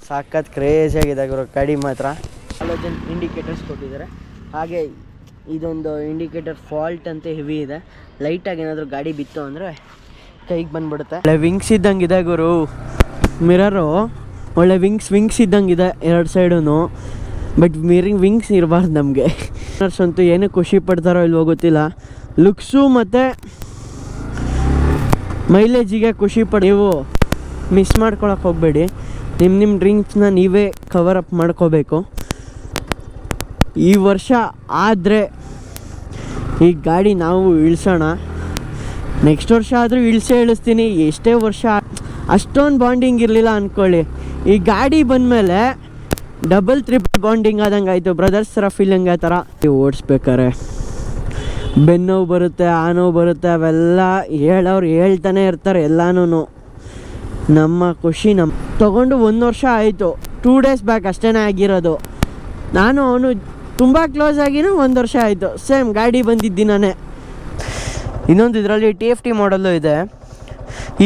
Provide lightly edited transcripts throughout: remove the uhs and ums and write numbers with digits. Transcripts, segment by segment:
ಸಾಕತ್ ಕ್ರೇಜಿಯಾಗಿದೆ ಗುರು ಗಾಡಿ ಮಾತ್ರ. ಹಾಲೋಜನ್ ಇಂಡಿಕೇಟರ್ಸ್ ಕೊಟ್ಟಿದ್ದಾರೆ. ಹಾಗೆ ಇದೊಂದು ಇಂಡಿಕೇಟರ್ ಫಾಲ್ಟ್ ಅಂತ ಹೆವಿ ಇದೆ. ಲೈಟಾಗಿ ಏನಾದರೂ ಗಾಡಿ ಬಿತ್ತು ಅಂದರೆ ಕೈಗೆ ಬಂದ್ಬಿಡುತ್ತೆ. ಒಳ್ಳೆ ವಿಂಗ್ಸ್ ಇದ್ದಂಗಿದೆ ಗುರು. ಮಿರರು ಒಳ್ಳೆ ವಿಂಗ್ಸ್ ಇದ್ದಂಗಿದೆ ಎರಡು ಸೈಡೂ. ಬಟ್ ವಿಂಗ್ಸ್ ಇರಬಾರ್ದು ನಮಗೆ. ಅಂತೂ ಏನು ಖುಷಿ ಪಡ್ತಾರೋ ಇಲ್ವೋ ಗೊತ್ತಿಲ್ಲ. ಲುಕ್ಸು ಮತ್ತು ಮೈಲೇಜಿಗೆ ಖುಷಿ ಪಡಿ. ನೀವು ಮಿಸ್ ಮಾಡ್ಕೊಳಕ್ಕೆ ಹೋಗಬೇಡಿ. ನಿಮ್ಮ ಡ್ರಿಂಕ್ಸ್ನ ನೀವೇ ಕವರ್ ಅಪ್ ಮಾಡ್ಕೋಬೇಕು. ಈ ವರ್ಷ ಆದರೆ ಈ ಗಾಡಿ ನಾವು ಇಳಿಸೋಣ. ನೆಕ್ಸ್ಟ್ ವರ್ಷ ಆದರೂ ಇಳಿಸ್ತೀನಿ. ಎಷ್ಟೇ ವರ್ಷ ಅಷ್ಟೊಂದು ಬಾಂಡಿಂಗ್ ಇರಲಿಲ್ಲ ಅಂದ್ಕೊಳ್ಳಿ. ಈ ಗಾಡಿ ಬಂದಮೇಲೆ ಡಬಲ್ ಟ್ರಿಪಲ್ ಬಾಂಡಿಂಗ್ ಆದಂಗೆ ಆಯಿತು. ಬ್ರದರ್ಸ್ ಥರ ಫೀಲಿಂಗ್ ಆ ಥರ. ಓಡಿಸ್ಬೇಕಾರೆ ಬೆನ್ನೋವು ಬರುತ್ತೆ, ಆ ನೋವು ಬರುತ್ತೆ, ಅವೆಲ್ಲ ಹೇಳೋರು ಹೇಳ್ತಾನೆ ಇರ್ತಾರೆ ಎಲ್ಲನೂ. ನಮ್ಮ ಖುಷಿ ತೊಗೊಂಡು 1 ವರ್ಷ ಆಯಿತು. 2 ಡೇಸ್ ಬ್ಯಾಕ್ ಅಷ್ಟೇ ಆಗಿರೋದು. ನಾನು ಅವನು ತುಂಬ ಕ್ಲೋಸ್ ಆಗಿನೂ 1 ವರ್ಷ ಆಯಿತು. ಸೇಮ್ ಗಾಡಿ ಬಂದಿದ್ದೀನೇ. ಇನ್ನೊಂದು ಇದರಲ್ಲಿ TFT ಮಾಡಲ್ಲು ಇದೆ.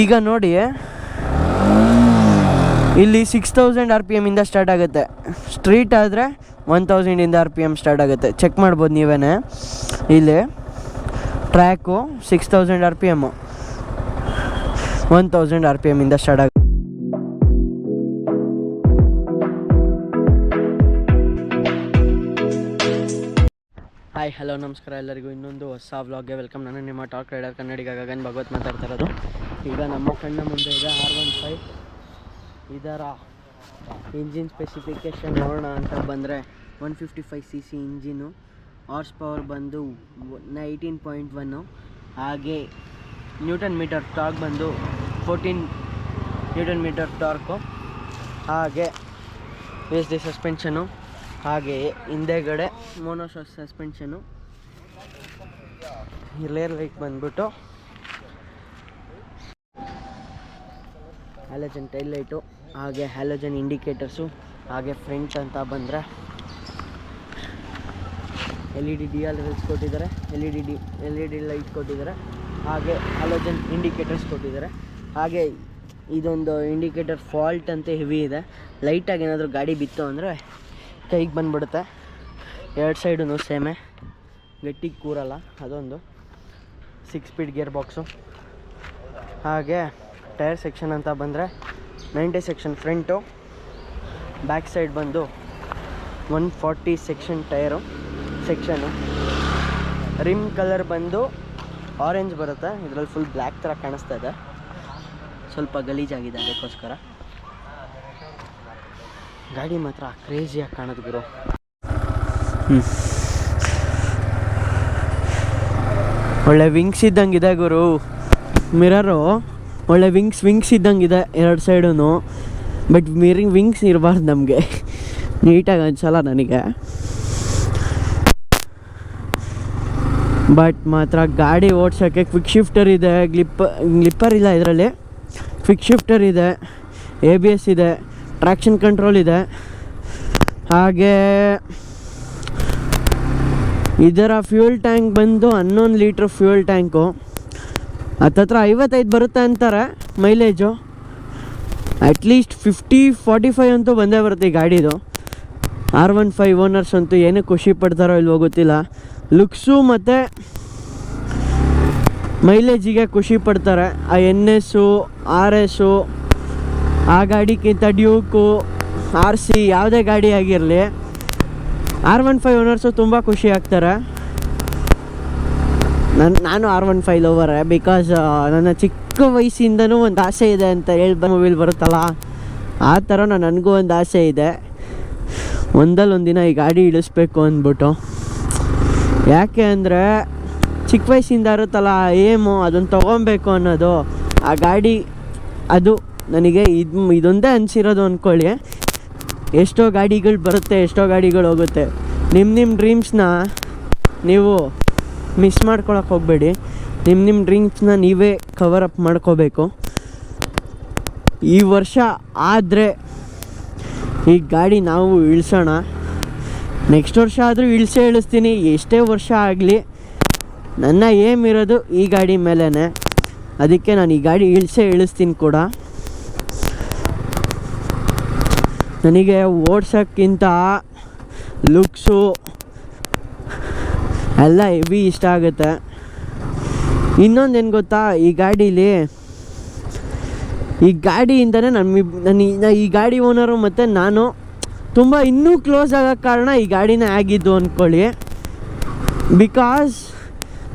ಈಗ ನೋಡಿ, ಇಲ್ಲಿ 6000 RPM ಇಂದ ಸ್ಟಾರ್ಟ್ ಆಗುತ್ತೆ. ಸ್ಟ್ರೀಟ್ ಆದರೆ 1000 RPM ಸ್ಟಾರ್ಟ್ ಆಗುತ್ತೆ. ಚೆಕ್ ಮಾಡ್ಬೋದು ನೀವೇ. ಇಲ್ಲಿ ಟ್ರ್ಯಾಕು 6000 RPM, 1000 RPM ಇಂದ ಸ್ಟಾರ್ಟ್ ಆಗುತ್ತೆ. ಹಾಯ್ ಹಲೋ ನಮಸ್ಕಾರ ಎಲ್ಲರಿಗೂ. ಇನ್ನೊಂದು ಹೊಸ ವ್ಲಾಗ್ಗೆ ವೆಲ್ಕಮ್. ನಾನು ನಿಮ್ಮ ಟಾಕ್ ರೈಡರ್ ಕನ್ನಡಿಗ ಗಗನ್ ಭಗವತ್ ಮಾತಾಡ್ತಾ ಇರೋದು. ಈಗ ನಮ್ಮ ಕಣ್ಣ ಮುಂದೆ ಇದೆ R15. ಇದರ ಇಂಜಿನ್ ಸ್ಪೆಸಿಫಿಕೇಷನ್ ನೋಡೋಣ ಅಂತ ಬಂದರೆ 155cc ಇಂಜಿನು, ಹಾರ್ಸ್ ಪವರ್ ಬಂದು 18.1. ಹಾಗೆ ನ್ಯೂಟನ್ ಮೀಟರ್ ಟಾರ್ಕ್ ಬಂದು 14 ನ್ಯೂಟನ್ ಮೀಟರ್ ಟಾರ್ಕು. ಹಾಗೆ SD ಸಸ್ಪೆನ್ಷನು, ಹಾಗೆಯೇ ಹಿಂದೆಗಡೆ ಮೋನೋಶಾಕ್ ಸಸ್ಪೆನ್ಷನು. ರೇರ್ ಲೈಟ್ ಬಂದ್ಬಿಟ್ಟು ಹ್ಯಾಲೋಜನ್ ಟೈಲ್ ಲೈಟು, ಹಾಗೆ ಹ್ಯಾಲೋಜನ್ ಇಂಡಿಕೇಟರ್ಸು. ಹಾಗೆ ಫ್ರಂಟ್ ಅಂತ ಬಂದರೆ LED DLLs ಕೊಟ್ಟಿದ್ದಾರೆ, LED ಲೈಟ್ ಕೊಟ್ಟಿದ್ದಾರೆ. ಹಾಗೆ ಹ್ಯಾಲೋಜನ್ ಇಂಡಿಕೇಟರ್ಸ್ ಕೊಟ್ಟಿದ್ದಾರೆ. ಹಾಗೆ ಇದೊಂದು ಇಂಡಿಕೇಟರ್ ಫಾಲ್ಟ್ ಅಂತ ಹೆವಿ ಇದೆ. ಲೈಟಾಗಿ ಏನಾದರೂ ಗಾಡಿ ಬಿತ್ತು ಅಂದರೆ ಕೈಗೆ ಬಂದ್ಬಿಡುತ್ತೆ. ಎರಡು ಸೈಡೂ ಸೇಮೆ, ಗಟ್ಟಿಗೆ ಕೂರಲ್ಲ. ಅದೊಂದು 6 ಸ್ಪೀಡ್ ಗೇರ್ ಬಾಕ್ಸು. ಹಾಗೆ ಟೈರ್ ಸೆಕ್ಷನ್ ಅಂತ ಬಂದರೆ 90 ಸೆಕ್ಷನ್ ಫ್ರಂಟು, ಬ್ಯಾಕ್ ಸೈಡ್ ಬಂದು 140 section tyre section. Rim colour ಬಂದು ಆರೆಂಜ್ ಬರುತ್ತೆ. ಇದರಲ್ಲಿ ಫುಲ್ ಬ್ಲ್ಯಾಕ್ ಥರ ಕಾಣಿಸ್ತಾ ಇದೆ, ಸ್ವಲ್ಪ ಗಲೀಜಾಗಿದೆ, ಅದಕ್ಕೋಸ್ಕರ. ಗಾಡಿ ಮಾತ್ರ ಕ್ರೇಜಿಯಾಗಿ ಕಾಣೋದು ಗುರು. ಒಳ್ಳೆ ವಿಂಗ್ಸ್ ಇದ್ದಂಗಿದೆ ಗುರು. ಮಿರರು ಒಳ್ಳೆ ವಿಂಗ್ಸ್ ಇದ್ದಂಗಿದೆ ಎರಡು ಸೈಡೂ. ಬಟ್ ವಿಂಗ್ಸ್ ಇರಬಾರ್ದು ನಮಗೆ. ನೀಟಾಗಿ ಅನ್ಸಲ್ಲ ನನಗೆ. ಬಟ್ ಮಾತ್ರ ಗಾಡಿ ಓಡ್ಸೋಕ್ಕೆ ಕ್ವಿಕ್ ಶಿಫ್ಟರ್ ಇದೆ, ಗ್ಲಿಪ್ಪರ್ ಇಲ್ಲ ಇದರಲ್ಲಿ. ಕ್ವಿಕ್ ಶಿಫ್ಟರ್ ಇದೆ, ABS ಇದೆ, ಟ್ರ್ಯಾಕ್ಷನ್ ಕಂಟ್ರೋಲ್ ಇದೆ. ಹಾಗೆ ಇದರ ಫ್ಯೂಲ್ ಟ್ಯಾಂಕ್ ಬಂದು 11 ಲೀಟ್ರ್ ಫ್ಯೂಲ್ ಟ್ಯಾಂಕು. ಹತ್ತತ್ರ 55 ಬರುತ್ತೆ ಅಂತಾರೆ ಮೈಲೇಜು. ಅಟ್ಲೀಸ್ಟ್ 50-45 ಅಂತೂ ಬಂದೇ ಬರುತ್ತೆ ಈ ಗಾಡಿದು. R15 ಓನರ್ಸ್ ಅಂತೂ ಏನು ಖುಷಿ ಪಡ್ತಾರೋ ಇಲ್ವೋ ಗೊತ್ತಿಲ್ಲ. ಲುಕ್ಸು ಮತ್ತು ಮೈಲೇಜಿಗೆ ಖುಷಿ ಪಡ್ತಾರೆ. ಆ NS, RS, ಆ ಗಾಡಿಗಿಂತ ಡ್ಯೂಕು, RC ಯಾವುದೇ ಗಾಡಿ ಆಗಿರಲಿ R15 ಓನರ್ಸು ತುಂಬ ಖುಷಿ ಆಗ್ತಾರೆ. ನಾನು R15 ಲವರೇ. ಬಿಕಾಸ್ ನನ್ನ ಚಿಕ್ಕ ವಯಸ್ಸಿಂದನೂ ಒಂದು ಆಸೆ ಇದೆ ಅಂತ ಹೇಳಿ ಮೂವಿಲಿ ಬರುತ್ತಲ್ಲ, ಆ ಥರ ನನಗೂ ಒಂದು ಆಸೆ ಇದೆ. ಒಂದೊಂದು ದಿನ ಈ ಗಾಡಿ ಇಳಿಸ್ಬೇಕು ಅಂದ್ಬಿಟ್ಟು. ಯಾಕೆ ಅಂದರೆ ಚಿಕ್ಕ ವಯಸ್ಸಿಂದ ಇರುತ್ತಲ್ಲ ಏಮು, ಅದನ್ನು ತೊಗೊಬೇಕು ಅನ್ನೋದು. ಆ ಗಾಡಿ ಅದು ನನಗೆ ಇದೊಂದೇ ಅನಿಸಿರೋದು ಅಂದ್ಕೊಳ್ಳಿ. ಎಷ್ಟೋ ಗಾಡಿಗಳು ಬರುತ್ತೆ, ಎಷ್ಟೋ ಗಾಡಿಗಳು ಹೋಗುತ್ತೆ. ನಿಮ್ಮ ಡ್ರೀಮ್ಸ್ನ ನೀವು ಮಿಸ್ ಮಾಡ್ಕೊಳಕ್ಕೆ ಹೋಗಬೇಡಿ. ನಿಮ್ಮ ಡ್ರೀಮ್ಸ್ನ ನೀವೇ ಕವರ್ ಅಪ್ ಮಾಡ್ಕೋಬೇಕು. ಈ ವರ್ಷ ಆದರೆ ಈ ಗಾಡಿ ನಾವು ಇಳಿಸೋಣ. ನೆಕ್ಸ್ಟ್ ವರ್ಷ ಆದರೂ ಇಳಿಸ್ತೀನಿ. ಎಷ್ಟೇ ವರ್ಷ ಆಗಲಿ ನನ್ನ ಏಮ್ ಇರೋದು ಈ ಗಾಡಿ ಮೇಲೇ. ಅದಕ್ಕೆ ನಾನು ಈ ಗಾಡಿ ಇಳಿಸ್ತೀನಿ ಕೂಡ. ನನಗೆ ಓಡ್ಸೋಕ್ಕಿಂತ ಲುಕ್ಸು ಎಲ್ಲ ಹೆವಿ ಇಷ್ಟ ಆಗುತ್ತೆ. ಇನ್ನೊಂದೇನು ಗೊತ್ತಾ, ಈ ಗಾಡೀಲಿ ಈ ಗಾಡಿಯಿಂದನೇ ನನ್ನ ಈ ಗಾಡಿ ಓನರು ಮತ್ತು ನಾನು ತುಂಬ ಇನ್ನೂ ಕ್ಲೋಸ್ ಆಗೋಕ್ಕೆ ಕಾರಣ ಈ ಗಾಡಿನೇ ಆಗಿದ್ದು ಅಂದ್ಕೊಳ್ಳಿ. ಬಿಕಾಸ್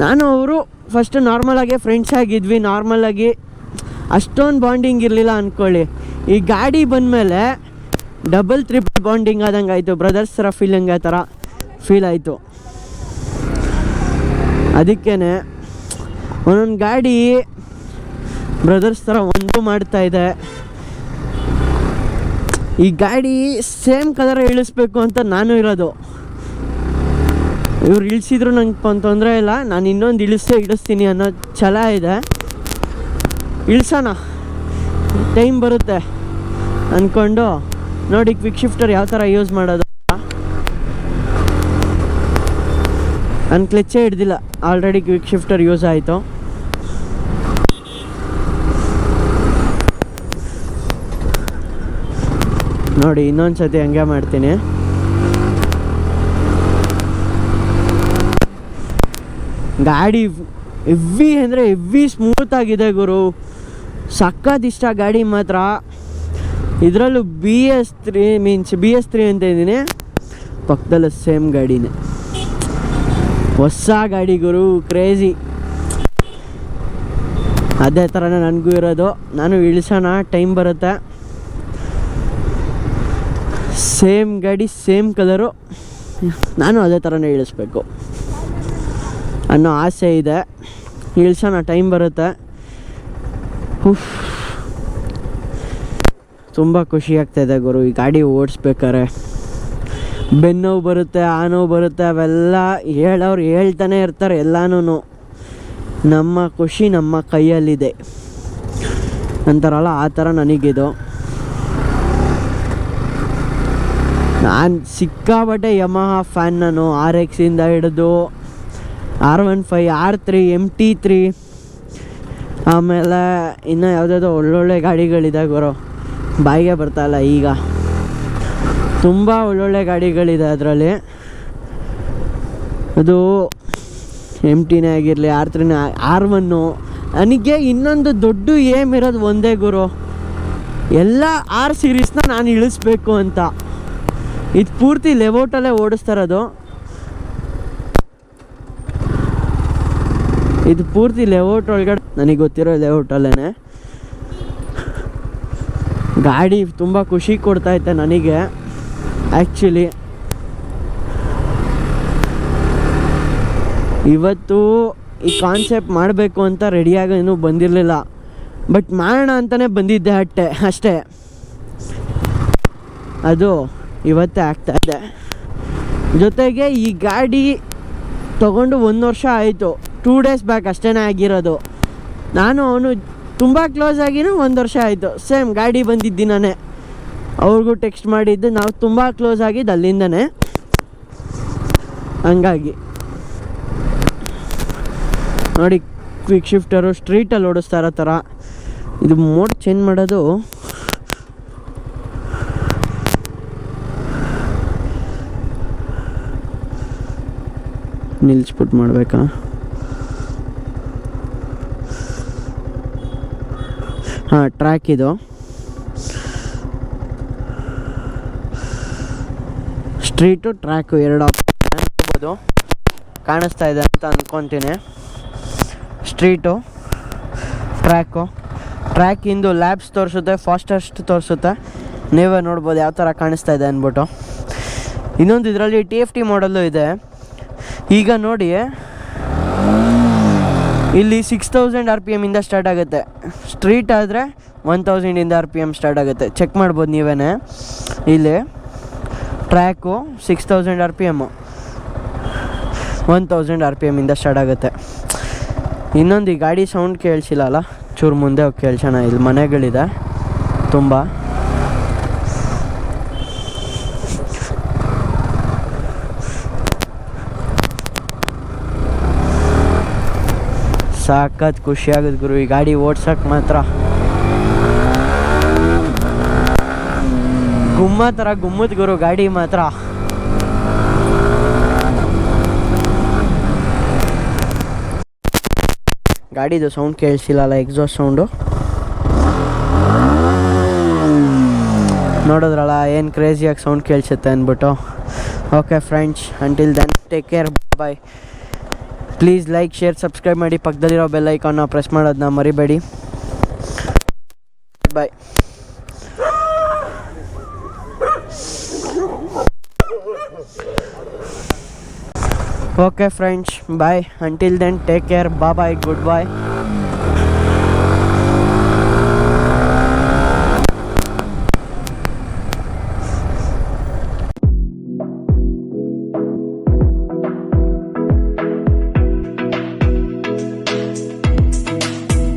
ನಾನು ಅವರು ಫಸ್ಟು ನಾರ್ಮಲಾಗಿ ಫ್ರೆಂಡ್ಸ್ ಆಗಿದ್ವಿ, ನಾರ್ಮಲಾಗಿ ಅಷ್ಟೊಂದು ಬಾಂಡಿಂಗ್ ಇರಲಿಲ್ಲ ಅಂದ್ಕೊಳ್ಳಿ. ಈ ಗಾಡಿ ಬಂದಮೇಲೆ ಡಬಲ್ ಟ್ರಿಪಲ್ ಬಾಂಡಿಂಗ್ ಆದಂಗೆ ಆಯಿತು, ಬ್ರದರ್ಸ್ ಥರ ಫೀಲಿಂಗ್ ಆ ಥರ ಫೀಲ್ ಆಯಿತು. ಅದಕ್ಕೇ ಒಂದೊಂದು ಗಾಡಿ ಬ್ರದರ್ಸ್ ಥರ ಒಂದು ಮಾಡ್ತಾಯಿದೆ. ಈ ಗಾಡಿ ಸೇಮ್ ಕಲರ್ ಇಳಿಸ್ಬೇಕು ಅಂತ ನಾನು ಇರೋದು. ಇವ್ರು ಇಳಿಸಿದ್ರು ನಂಗೆ ತೊಂದರೆ ಇಲ್ಲ, ನಾನು ಇನ್ನೊಂದು ಇಳಿಸ್ತೀನಿ ಅನ್ನೋ ಛಲ ಇದೆ. ಇಳಿಸೋಣ, ಟೈಮ್ ಬರುತ್ತೆ ಅಂದ್ಕೊಂಡು ನೋಡಿ ಕ್ವಿಕ್ ಶಿಫ್ಟರ್ ಯಾವ ಥರ ಯೂಸ್ ಮಾಡೋದು. ನಾನು ಕ್ಲಚ್ಚೇ ಹಿಡ್ದಿಲ್ಲ, ಆಲ್ರೆಡಿ ಕ್ವಿಕ್ ಶಿಫ್ಟರ್ ಯೂಸ್ ಆಯಿತು. ನೋಡಿ ಇನ್ನೊಂದು ಸತಿ ಹಂಗೆ ಮಾಡ್ತೀನಿ. ಗಾಡಿ ಹೆವಿ ಅಂದರೆ ಹೆವಿ ಸ್ಮೂತಾಗಿದೆ ಗುರು, ಸಖತ್ ಇಷ್ಟ ಗಾಡಿ ಮಾತ್ರ. ಇದರಲ್ಲೂ BS3 ಅಂತ ಇದ್ದೀನಿ, ಪಕ್ಕದಲ್ಲೂ ಸೇಮ್ ಗಾಡಿನೇ, ಹೊಸ ಗಾಡಿ ಗುರು, ಕ್ರೇಜಿ. ಅದೇ ಥರನೇ ನನಗೂ ಇರೋದು. ನಾನು ಇಳಿಸೋಣ, ಟೈಮ್ ಬರುತ್ತೆ. ಸೇಮ್ ಗಾಡಿ ಸೇಮ್ ಕಲರು, ನಾನು ಅದೇ ಥರನೇ ಇಳಿಸ್ಬೇಕು ಅನ್ನೋ ಆಸೆ ಇದೆ. ಇಳಿಸೋಣ, ಟೈಮ್ ಬರುತ್ತೆ. ತುಂಬ ಖುಷಿ ಆಗ್ತಾಯಿದೆ ಗುರು ಈ ಗಾಡಿ ಓಡಿಸ್ಬೇಕಾರೆ. ಬೆನ್ನೋವು ಬರುತ್ತೆ, ಆ ನೋವು ಬರುತ್ತೆ, ಅವೆಲ್ಲ ಹೇಳೋರು ಹೇಳ್ತಾನೆ ಇರ್ತಾರೆ. ಎಲ್ಲನೂ ನಮ್ಮ ಖುಷಿ ನಮ್ಮ ಕೈಯಲ್ಲಿದೆ ಅಂತಾರಲ್ಲ, ಆ ಥರ ನನಗಿದು. ನಾನು ಸಿಕ್ಕಾಬಟ್ಟೆ ಯಮಹಾ ಫ್ಯಾನ್. ನಾನು RX-ಇಂದ ಹಿಡಿದು R15, R3, MT3, ಆಮೇಲೆ ಇನ್ನೂ ಯಾವುದಾದ್ರು ಒಳ್ಳೊಳ್ಳೆ ಗಾಡಿಗಳಿದೆ ಗುರು, ಬಾಯಿಗೆ ಬರ್ತಾಯಿಲ್ಲ ಈಗ. ತುಂಬ ಒಳ್ಳೊಳ್ಳೆ ಗಾಡಿಗಳಿದೆ ಅದರಲ್ಲಿ. ಅದು MT-ನೇ ಆಗಿರಲಿ, R3ನೇ, R1. ನನಗೆ ಇನ್ನೊಂದು ದೊಡ್ಡ ಏಮ್ ಇರೋದು ಒಂದೇ ಗುರು, ಎಲ್ಲ R ಸೀರೀಸ್ನ ನಾನು ಇಳಿಸ್ಬೇಕು ಅಂತ. ಇದು ಪೂರ್ತಿ ಲೆವೋಟಲ್ಲೇ ಓಡಿಸ್ತಾ ಇರೋದು. ಇದು ಪೂರ್ತಿ ಲೆವೋಟ್ ಒಳಗಡೆ, ನನಗೆ ಗೊತ್ತಿರೋ ಲೆವೋಟಲ್ಲೇ. ಗಾಡಿ ತುಂಬ ಖುಷಿ ಕೊಡ್ತಾಯಿತ್ತೆ ನನಗೆ ಆ್ಯಕ್ಚುಲಿ. ಇವತ್ತು ಈ ಕಾನ್ಸೆಪ್ಟ್ ಮಾಡಬೇಕು ಅಂತ ರೆಡಿಯಾಗಿ ಇನ್ನೂ ಬಂದಿರಲಿಲ್ಲ, ಬಟ್ ಮಾಡೋಣ ಅಂತಲೇ ಬಂದಿದ್ದೆ ಅಷ್ಟೇ. ಅದು ಇವತ್ತೇ ಆಗ್ತಾಯಿದೆ. ಜೊತೆಗೆ ಈ ಗಾಡಿ ತೊಗೊಂಡು 1 ವರ್ಷ ಆಯಿತು, 2 days ಬ್ಯಾಕ್ ಅಷ್ಟೇ ಆಗಿರೋದು. ನಾನು ಅವನು ತುಂಬ ಕ್ಲೋಸ್ ಆಗಿನೂ 1 ವರ್ಷ ಆಯಿತು. ಸೇಮ್ ಗಾಡಿ ಬಂದಿದ್ದೀನೇ, ಅವ್ರಿಗೂ ಟೆಕ್ಸ್ಟ್ ಮಾಡಿದ್ದು, ನಾವು ತುಂಬ ಕ್ಲೋಸ್ ಆಗಿದ್ದು ಅಲ್ಲಿಂದನೇ. ಹಂಗಾಗಿ ನೋಡಿ ಕ್ವಿಕ್ ಶಿಫ್ಟರು ಸ್ಟ್ರೀಟಲ್ಲಿ ಓಡಿಸ್ತಾ ಇರೋ ಥರ. ಇದು ಮೋಡ್ ಚೇಂಜ್ ಮಾಡೋದು ನಿಲ್ಲಿಸ್ಬಿಟ್ಟು ಮಾಡಬೇಕಾ? ಹಾಂ, ಟ್ರ್ಯಾಕ್ ಇದು. ಸ್ಟ್ರೀಟು ಟ್ರ್ಯಾಕು 2 ಆಪ್ಷನ್ ನೋಡ್ಬೋದು, ಕಾಣಿಸ್ತಾ ಇದೆ ಅಂತ ಅಂದ್ಕೊತೀನಿ. ಸ್ಟ್ರೀಟು ಟ್ರ್ಯಾಕಿಂದು ಲ್ಯಾಬ್ಸ್ ತೋರಿಸುತ್ತೆ, ಫಾಸ್ಟೆಸ್ಟ್ ತೋರಿಸುತ್ತೆ. ನೀವೇ ನೋಡ್ಬೋದು ಯಾವ ಥರ ಕಾಣಿಸ್ತಾ ಇದೆ ಅಂದ್ಬಿಟ್ಟು. ಇನ್ನೊಂದು ಇದರಲ್ಲಿ TFT ಮಾಡಲ್ಲು ಇದೆ. ಈಗ ನೋಡಿ, ಇಲ್ಲಿ 6000 RPM ಇಂದ ಸ್ಟಾರ್ಟ್ ಆಗುತ್ತೆ. ಸ್ಟ್ರೀಟ್ ಆದರೆ 1000 RPM ಸ್ಟಾರ್ಟ್ ಆಗುತ್ತೆ. ಚೆಕ್ ಮಾಡ್ಬೋದು ನೀವೇ. ಇಲ್ಲಿ ಟ್ರ್ಯಾಕು 6000 RPM, 1000 RPM ಇಂದ ಸ್ಟಾರ್ಟ್ ಆಗುತ್ತೆ. ಇನ್ನೊಂದು ಈ ಗಾಡಿ ಸೌಂಡ್ ಕೇಳಿಸಿಲ್ಲ ಅಲ್ಲ, ಚೂರು ಮುಂದೆ ಹೋಗಿ ಕೇಳಿಸೋಣ. ಇಲ್ಲಿ ಮನೆಗಳಿದೆ ತುಂಬ. ಸಾಕತ್ ಖುಷಿ ಆಗುತ್ತೆ ಗುರು ಈ ಗಾಡಿ ಓಡ್ಸೋಕ್ಕೆ ಮಾತ್ರ. ಗುಮ್ಮ ಥರ ಗುಮ್ಮತ್ ಗುರು ಗಾಡಿ ಮಾತ್ರ. ಗಾಡಿದು ಸೌಂಡ್ ಕೇಳಿಸಿಲ್ಲ, ಎಕ್ಸಾಸ್ಟ್ ಸೌಂಡು ನೋಡಿದ್ರಲ್ಲ ಏನು ಕ್ರೇಜಿಯಾಗಿ ಸೌಂಡ್ ಕೇಳಿಸುತ್ತೆ ಅಂದ್ಬಿಟ್ಟು. Okay friends, until then take care, bye. Please like, share, subscribe ಮಾಡಿ. ಪಕ್ಕದಲ್ಲಿರೋ ಬೆಲ್ ಐಕಾನ್ನ ಪ್ರೆಸ್ ಮಾಡೋದನ್ನ ಮರಿಬೇಡಿ. ಬಾಯ್. Okay friends, bye. Until then, take care. Bye bye. Goodbye.